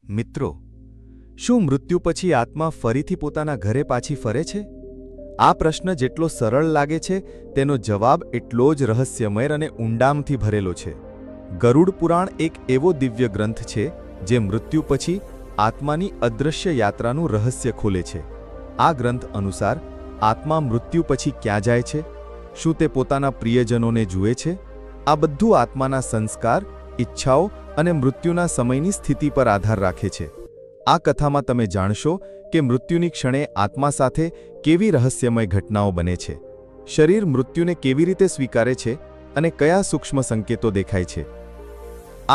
મિત્રો, શું મૃત્યુ પછી આત્મા ફરીથી પોતાના ઘરે પાછી ફરે છે? આ પ્રશ્ન જેટલો સરળ લાગે છે તેનો જવાબ એટલો જ રહસ્યમય અને ઊંડાણથી ભરેલો છે. ગરુડ પુરાણ એક એવો દિવ્ય ગ્રંથ છે જે મૃત્યુ પછી આત્માની અદૃશ્ય યાત્રાનું રહસ્ય ખોલે છે. આ ગ્રંથ અનુસાર આત્મા મૃત્યુ પછી ક્યાં જાય છે? શું તે પોતાના પ્રિયજનોને જુએ છે? આ બધું આત્માના સંસ્કાર, ઈચ્છાઓ અને મૃત્યુના સમયની સ્થિતિ પર આધાર રાખે છે. આ કથામાં તમે જાણશો કે મૃત્યુની ક્ષણે આત્મા સાથે કેવી રહસ્યમય ઘટનાઓ બને છે, શરીર મૃત્યુને કેવી રીતે સ્વીકારે છે અને કયા સૂક્ષ્મ સંકેતો દેખાય છે.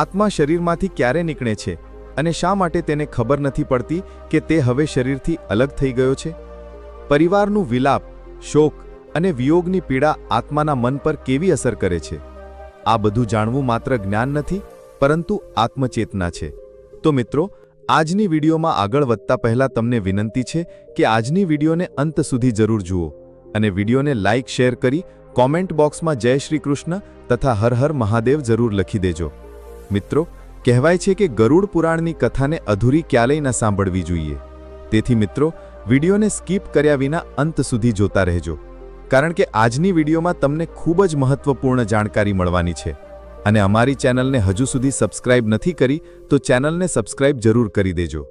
આત્મા શરીરમાંથી ક્યારે નીકળે છે અને શા માટે તેને ખબર નથી પડતી કે તે હવે શરીરથી અલગ થઈ ગયો છે? પરિવારનું વિલાપ, શોક અને વિયોગની પીડા આત્માના મન પર કેવી અસર કરે છે? આ બધું જાણવું માત્ર જ્ઞાન નથી, પરંતુ આત્મચેતના છે. તો મિત્રો, આજની વિડીયોમાં આગળ વધતા પહેલા તમને વિનંતી છે કે આજની વિડીયોને અંત સુધી જરૂર જુઓ અને વિડીયોને લાઇક, શેર કરી કોમેન્ટ બોક્સમાં જય શ્રી કૃષ્ણ તથા હર હર મહાદેવ જરૂર લખી દેજો. મિત્રો, કહેવાય છે કે ગરુડ પુરાણની કથાને અધૂરી ક્યારેય ન સાંભળવી જોઈએ. તેથી મિત્રો, વિડીયોને સ્કીપ કર્યા વિના અંત સુધી જોતા રહેજો, કારણ કે આજની વિડીયોમાં તમને ખૂબ જ મહત્વપૂર્ણ જાણકારી મળવાની છે. અને અમારી ચેનલને હજુ સુધી સબસ્ક્રાઇબ નથી કરી તો ચેનલને સબસ્ક્રાઇબ જરૂર કરી દેજો.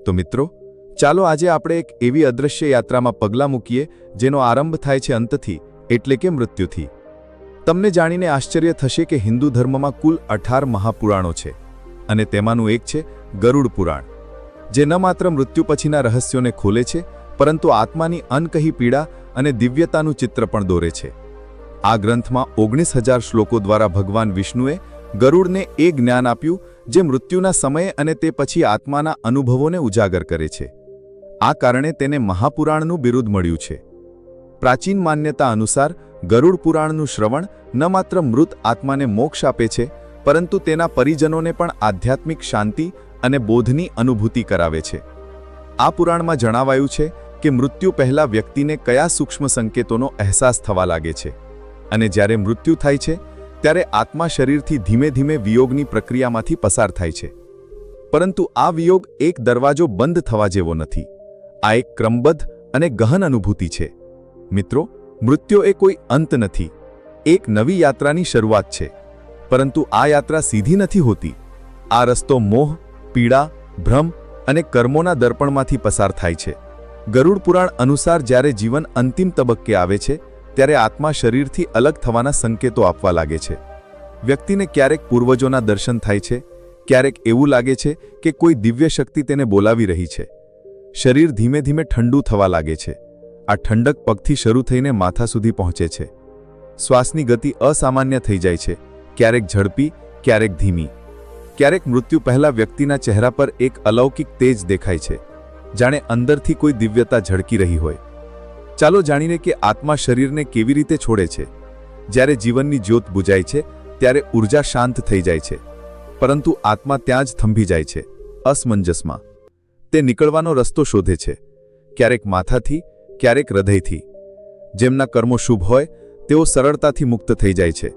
તો મિત્રો, ચાલો આજે આપણે એક એવી અદૃશ્ય યાત્રામાં પગલાં મૂકીએ જેનો આરંભ થાય છે અંતથી, એટલે કે મૃત્યુથી. તમને જાણીને આશ્ચર્ય થશે કે હિન્દુ ધર્મમાં કુલ 18 મહાપુરાણો છે અને તેમાંનું એક છે ગરુડ પુરાણ, જે ન માત્ર મૃત્યુ પછીના રહસ્યોને ખોલે છે, પરંતુ આત્માની અનકહી પીડા અને દિવ્યતાનું ચિત્ર પણ દોરે છે. આ ગ્રંથમાં 19,000 શ્લોકો દ્વારા ભગવાન વિષ્ણુએ ગરુડને એ જ્ઞાન આપ્યું જે મૃત્યુના સમયે અને તે પછી આત્માના અનુભવોને ઉજાગર કરે છે. આ કારણે તેને મહાપુરાણનું બિરુદ મળ્યું છે. પ્રાચીન માન્યતા અનુસાર ગરુડ પુરાણનું શ્રવણ ન માત્ર મૃત આત્માને મોક્ષ આપે છે, પરંતુ તેના પરિજનોને પણ આધ્યાત્મિક શાંતિ અને બોધની અનુભૂતિ કરાવે છે. આ પુરાણમાં જણાવાયું છે કે મૃત્યુ પહેલા વ્યક્તિને કયા સૂક્ષ્મ સંકેતોનો અહેસાસ થવા લાગે છે, અને જ્યારે મૃત્યુ થાય છે ત્યારે આત્મા શરીરથી ધીમે ધીમે વિયોગની પ્રક્રિયામાંથી પસાર થાય છે. પરંતુ આ વિયોગ એક દરવાજો બંધ થવા જેવો નથી. આ એક ક્રમબદ્ધ અને ગહન અનુભૂતિ છે. મિત્રો, મૃત્યુ એ કોઈ અંત નથી, એક નવી યાત્રાની શરૂઆત છે. પરંતુ આ યાત્રા સીધી નથી હોતી. આ રસ્તો મોહ, પીડા, ભ્રમ અને કર્મોના દર્પણમાંથી પસાર થાય છે. ગરુડ પુરાણ અનુસાર જ્યારે જીવન અંતિમ તબક્કે આવે છે ત્યારે આત્મા શરીરથી અલગ થવાના સંકેતો આપવા લાગે છે. વ્યક્તિને ક્યારેક પૂર્વજોના દર્શન થાય છે, ક્યારેક એવું લાગે છે કે કોઈ દિવ્ય શક્તિ તેને બોલાવી રહી છે. શરીર ધીમે ધીમે ઠંડુ થવા લાગે છે. આ ઠંડક પગથી શરૂ થઈને માથા સુધી પહોંચે છે. શ્વાસની ગતિ અસામાન્ય થઈ જાય છે, ક્યારેક ઝડપી, ક્યારેક ધીમી. ક્યારેક મૃત્યુ પહેલા વ્યક્તિના ચહેરા પર એક અલૌકિક તેજ દેખાય છે, જાણે અંદરથી કોઈ દિવ્યતા ઝળકી રહી હોય. ચાલો જાણીને કે આત્મા શરીરને કેવી રીતે છોડે છે. જ્યારે જીવનની જ્યોત બુજાય છે ત્યારે ઊર્જા શાંત થઈ જાય છે, પરંતુ આત્મા ત્યાં જ થંભી જાય છે, અસમંજસમાં. તે નીકળવાનો રસ્તો શોધે છે, ક્યારેક માથાથી, ક્યારેક હૃદયથી. જેમના કર્મો શુભ હોય તેઓ સરળતાથી મુક્ત થઈ જાય છે,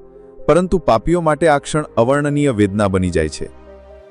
પરંતુ પાપીઓ માટે આ ક્ષણ અવર્ણનીય વેદના બની જાય છે.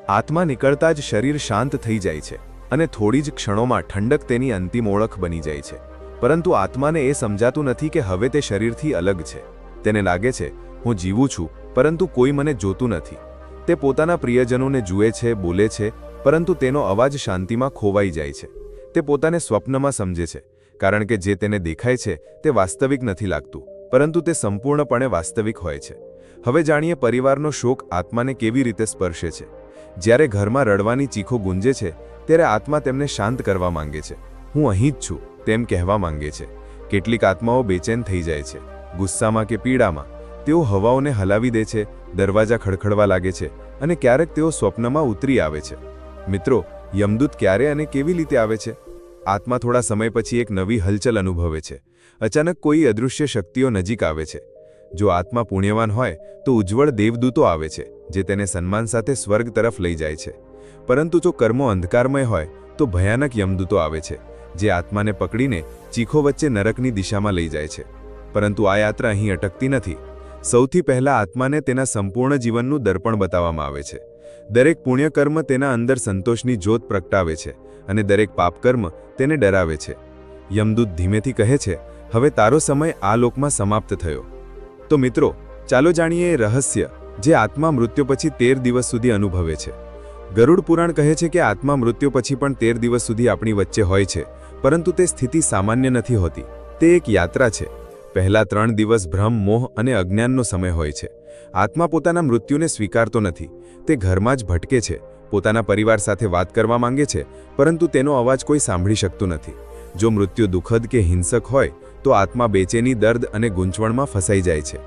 આત્મા નીકળતા જ શરીર શાંત થઈ જાય છે અને થોડી જ ક્ષણોમાં ઠંડક તેની અંતિમ ઓળખ બની જાય છે. પરંતુ આત્માને એ સમજાતું નથી કે હવે તે શરીરથી અલગ છે. તેને લાગે છે, હું જીવું છું, પરંતુ કોઈ મને જોતું નથી. તે પોતાના પ્રિયજનોને જુએ છે, બોલે છે, પરંતુ તેનો અવાજ શાંતિમાં ખોવાઈ જાય છે. તે પોતાને સ્વપ્નમાં સમજે છે, કારણ કે જે તેને દેખાય છે તે વાસ્તવિક નથી લાગતું, પરંતુ તે સંપૂર્ણપણે વાસ્તવિક હોય છે. હવે જાણીએ પરિવારનો શોક આત્માને કેવી રીતે સ્પર્શે છે. જ્યારે ઘરમાં રડવાની ચીખો ગુંજે છે ત્યારે આત્મા તેમને શાંત કરવા માંગે છે. હું અહીં જ છું તેમ કહેવા માંગે છે. કેટલીક આત્માઓ બેચેન થઈ જાય છે, ગુસ્સામાં કે પીડામાં. તેઓ હવાઓને હલાવી દે છે, દરવાજા ખડખડવા લાગે છે, અને ક્યારેક તેઓ સ્વપ્નમાં ઉતરી આવે છે. મિત્રો, યમદૂત ક્યારે અને કેવી રીતે આવે છે? આત્મા થોડા સમય પછી એક નવી હલચલ અનુભવે છે. અચાનક કોઈ અદૃશ્ય શક્તિઓ નજીક આવે છે. જો આત્મા પુણ્યવાન હોય તો ઉજ્જવળ દેવદૂતો આવે છે, જે તેને સન્માન સાથે સ્વર્ગ તરફ લઈ જાય છે. પરંતુ જો કર્મો અંધકારમય હોય તો ભયાનક યમદૂતો આવે છે, જે આત્માને પકડીને ચીખો વચ્ચે નરકની દિશામાં લઈ જાય છે. પરંતુ આ યાત્રા અહીં અટકતી નથી. સૌથી પહેલા આત્માને તેના સંપૂર્ણ જીવનનું દર્પણ બતાવવામાં આવે છે. દરેક પુણ્યકર્મ તેના અંદર સંતોષની જ્યોત પ્રગટાવે છે અને દરેક પાપકર્મ તેને ડરાવે છે. યમદૂત ધીમેથી કહે છે, હવે તારો સમય આ લોકમાં સમાપ્ત થયો. તો મિત્રો, ચાલો જાણીએ એ રહસ્ય જે આત્મા મૃત્યુ પછી 13 દિવસ સુધી અનુભવે છે. ગરુડ પુરાણ કહે છે કે આત્મા મૃત્યુ પછી પણ 13 દિવસ સુધી આપણી વચ્ચે હોય છે, પરંતુ તે સ્થિતિ સામાન્ય નથી હોતી. તે એક યાત્રા છે. પહેલા 3 દિવસ ભ્રમ, મોહ અને અજ્ઞાનનો સમય હોય છે. આત્મા પોતાના મૃત્યુને સ્વીકારતો નથી. તે ઘરમાં જ ભટકે છે, પોતાના પરિવાર સાથે વાત કરવા માંગે છે, પરંતુ તેનો અવાજ કોઈ સાંભળી શકતું નથી. જો મૃત્યુ દુઃખદ કે હિંસક હોય તો આત્મા બેચેની, દર્દ અને ગૂંચવણમાં ફસાઈ જાય છે.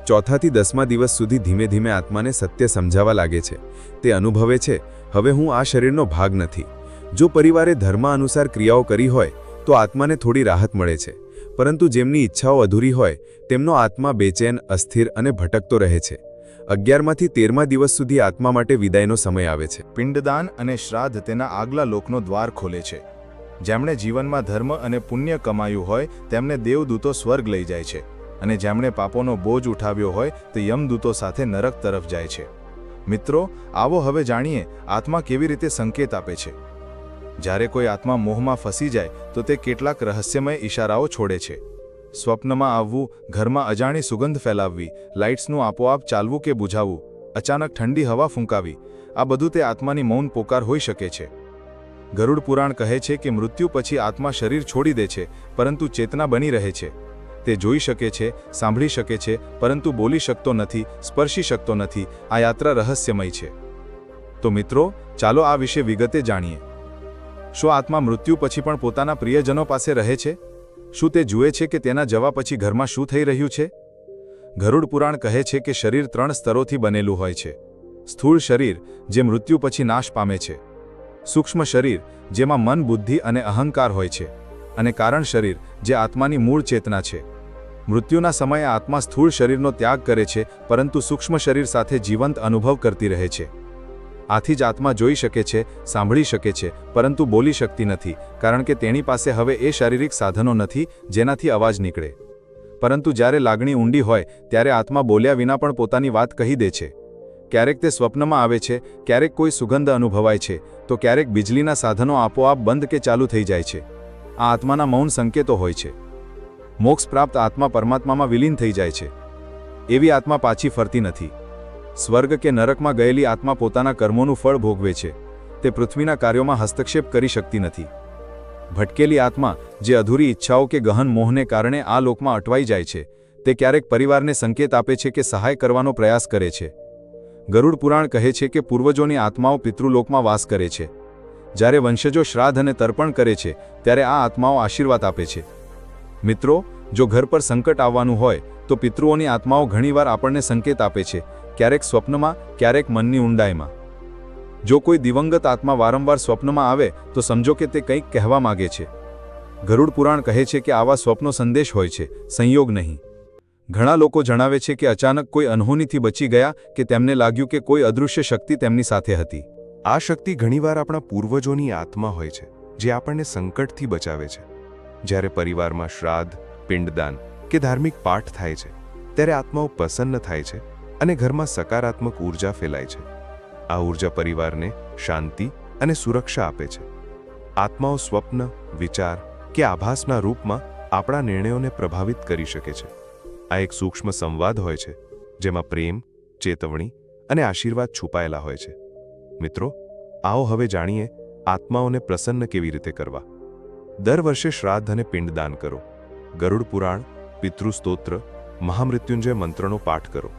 4 થી 10મા દિવસ સુધી ધીમે ધીમે આત્માને સત્ય સમજાવવા લાગે છે. તે અનુભવે છે, હવે હું આ શરીરનો ભાગ નથી. જો પરિવારે ધર્મ અનુસાર ક્રિયાઓ કરી હોય તો આત્માને થોડી રાહત મળે છે, પરંતુ જેમની ઈચ્છાઓ અધૂરી હોય તેમનો આત્મા બેચેન, અસ્થિર અને ભટકતો રહે છે. 11માંથી 13મા દિવસ સુધી આત્મા માટે વિદાયનો સમય આવે છે. પિંડદાન અને શ્રાદ્ધ તેના આગલા લોકનો દ્વાર ખોલે છે. જેમણે જીવનમાં ધર્મ અને પુણ્ય કમાયું હોય તેમને દેવદૂતો સ્વર્ગ લઈ જાય છે, અને જેમણે પાપોનો બોજ ઉઠાવ્યો હોય તે યમદૂતો સાથે નરક તરફ જાય છે. મિત્રો, આવો હવે જાણીએ આત્મા કેવી રીતે સંકેત આપે છે. જ્યારે કોઈ આત્મા મોહમાં ફસી જાય તો તે કેટલાક રહસ્યમય ઇશારાઓ છોડે છે. સ્વપ્નમાં આવવું, ઘરમાં અજાણી સુગંધ ફેલાવવી, લાઇટ્સનું આપોઆપ ચાલવું કે બુઝાવવું, અચાનક ઠંડી હવા ફૂંકાવી, આ બધું તે આત્માની મૌન પોકાર હોઈ શકે છે. ગરુડ પુરાણ કહે છે કે મૃત્યુ પછી આત્મા શરીર છોડી દે છે, પરંતુ ચેતના બની રહે છે. તે જોઈ શકે છે, સાંભળી શકે છે, પરંતુ બોલી શકતો નથી, સ્પર્શી શકતો નથી. આ યાત્રા રહસ્યમય છે. તો મિત્રો, ચાલો આ વિશે વિગતે જાણીએ. શું આત્મા મૃત્યુ પછી પણ પોતાના પ્રિયજનો પાસે રહે છે? શું તે જુએ છે કે તેના જવા પછી ઘરમાં શું થઈ રહ્યું છે? ગરુડ પુરાણ કહે છે કે શરીર 3 સ્તરોથી બનેલું હોય છે. સ્થૂળ શરીર, જે મૃત્યુ પછી નાશ પામે છે. સૂક્ષ્મ શરીર, જેમાં મન, બુદ્ધિ અને અહંકાર હોય છે. અને કારણ શરીર, જે આત્માની મૂળ ચેતના છે. મૃત્યુના સમયે આત્મા સ્થૂળ શરીરનો ત્યાગ કરે છે, પરંતુ સૂક્ષ્મ શરીર સાથે જીવંત અનુભવ કરતી રહે છે. આથી જ આત્મા જોઈ શકે છે, સાંભળી શકે છે, પરંતુ બોલી શકતી નથી, કારણ કે તેની પાસે હવે એ શારીરિક સાધનો નથી જેનાથી અવાજ નીકળે. પરંતુ જ્યારે લાગણી ઊંડી હોય ત્યારે આત્મા બોલ્યા વિના પણ પોતાની વાત કહી દે છે. ક્યારેક તે સ્વપ્નમાં આવે છે, ક્યારેક કોઈ સુગંધ અનુભવાય છે, તો ક્યારેક વીજળીના સાધનો આપોઆપ બંધ કે ચાલુ થઈ જાય છે. આ આત્માના મૌન સંકેતો હોય છે. મોક્ષ પ્રાપ્ત આત્મા પરમાત્મામાં વિલીન થઈ જાય છે. એવી આત્મા પાછી ફરતી નથી. સ્વર્ગ કે નરકમાં ગયેલી આત્મા પોતાના કર્મોનું ફળ ભોગવે છે. તે પૃથ્વીના કાર્યોમાં હસ્તક્ષેપ કરી શકતી નથી. ભટકેલી આત્મા, જે અધૂરી ઈચ્છાઓ કે ગહન મોહને કારણે આ લોકમાં અટવાઈ જાય છે, તે ક્યારેક પરિવારને સંકેત આપે છે કે સહાય કરવાનો પ્રયાસ કરે છે. ગરુડ પુરાણ કહે છે કે પૂર્વજોની આત્માઓ પિતૃલોકમાં વાસ કરે છે. જ્યારે વંશજો શ્રાદ્ધ અને તર્પણ કરે છે ત્યારે આ આત્માઓ આશીર્વાદ આપે છે. મિત્રો, જો ઘર પર સંકટ આવવાનું હોય તો પિતૃઓની આત્માઓ ઘણીવાર આપણને સંકેત આપે છે, ક્યારેક સ્વપ્નમાં, ક્યારેક મનની ઊંડાઈમાં. જો કોઈ દિવંગત આત્મા વારંવાર સ્વપ્નમાં આવે તો સમજો કે તે કંઈક કહેવા માગે છે. ગરુડ પુરાણ કહે છે કે આવા સ્વપ્નો સંદેશ હોય છે, સંયોગ નહીં. ઘણા લોકો જણાવે છે કે અચાનક કોઈ અનહોનીથી બચી ગયા કે તેમને લાગ્યું કે કોઈ અદૃશ્ય શક્તિ તેમની સાથે હતી. આ શક્તિ ઘણીવાર આપણા પૂર્વજોની આત્મા હોય છે, જે આપણને સંકટથી બચાવે છે. જ્યારે પરિવારમાં શ્રાદ્ધ, પિંડદાન કે ધાર્મિક પાઠ થાય છે ત્યારે આત્માઓ પ્રસન્ન થાય છે અને ઘરમાં સકારાત્મક ઊર્જા ફેલાય છે. આ ઊર્જા પરિવારને શાંતિ અને સુરક્ષા આપે છે. આત્માઓ સ્વપ્ન, વિચાર કે આભાસના રૂપમાં આપણા નિર્ણયોને પ્રભાવિત કરી શકે છે. આ એક સૂક્ષ્મ સંવાદ હોય છે, જેમાં પ્રેમ, ચેતવણી અને આશીર્વાદ છુપાયેલા હોય છે. મિત્રો, આવો હવે જાણીએ આત્માઓને પ્રસન્ન કેવી રીતે કરવા. દર વર્ષે શ્રાદ્ધ અને પિંડદાન કરો. ગરુડ પુરાણ, પિતૃસ્તોત્ર, મહામૃત્યુંજય મંત્રનો પાઠ કરો.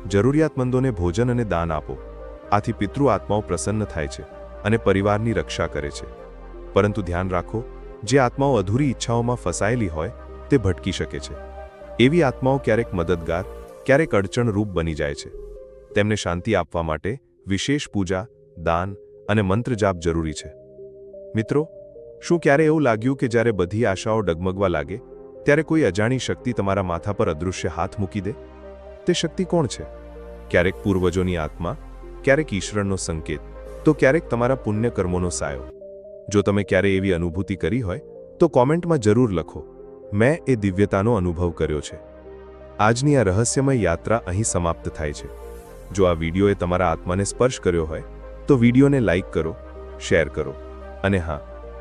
જરૂરિયાતમંદોને ભોજન અને દાન આપો. આથી પિતૃ આત્માઓ પ્રસન્ન થાય છે અને પરિવારની રક્ષા કરે છે. પરંતુ ધ્યાન રાખો, જે આત્માઓ અધૂરી ઈચ્છાઓમાં ફસાયેલી હોય તે ભટકી શકે છે. એવી આત્માઓ ક્યારેક મદદગાર, ક્યારેક અડચણરૂપ બની જાય છે. તેમને શાંતિ આપવા માટે વિશેષ પૂજા, દાન અને મંત્ર જાપ જરૂરી છે. મિત્રો, શું ક્યારે એવું લાગ્યું કે જ્યારે બધી આશાઓ ડગમગવા લાગે ત્યારે કોઈ અજાણી શક્તિ તમારા માથા પર અદૃશ્ય હાથ મૂકી દે? તે શક્તિ કોણ છે? ક્યારેક પૂર્વજોની આત્મા, ક્યારેક ઈશ્વરનો સંકેત, તો ક્યારેક તમારા પુણ્ય કર્મોનો સાયો. જો તમે ક્યારે એવી અનુભૂતિ કરી હોય તો કોમેન્ટમાં જરૂર લખો, મેં એ દિવ્યતાનો અનુભવ કર્યો છે. આજની આ રહસ્યમય યાત્રા અહીં સમાપ્ત થાય છે. જો આ વિડીયોએ તમારા આત્માને સ્પર્શ કર્યો હોય તો વિડીયોને લાઈક કરો, શેર કરો. અને હા,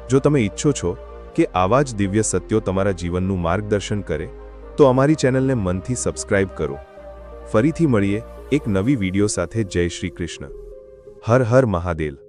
જો તમે ઈચ્છો છો કે આવા જ દિવ્ય સત્યો તમારા જીવનનું માર્ગદર્શન કરે, તો અમારી ચેનલને મનથી સબસ્ક્રાઇબ કરો. ફરીથી મળીએ એક નવી વિડીયો સાથે. જય શ્રી કૃષ્ણ. હર હર મહાદેવ.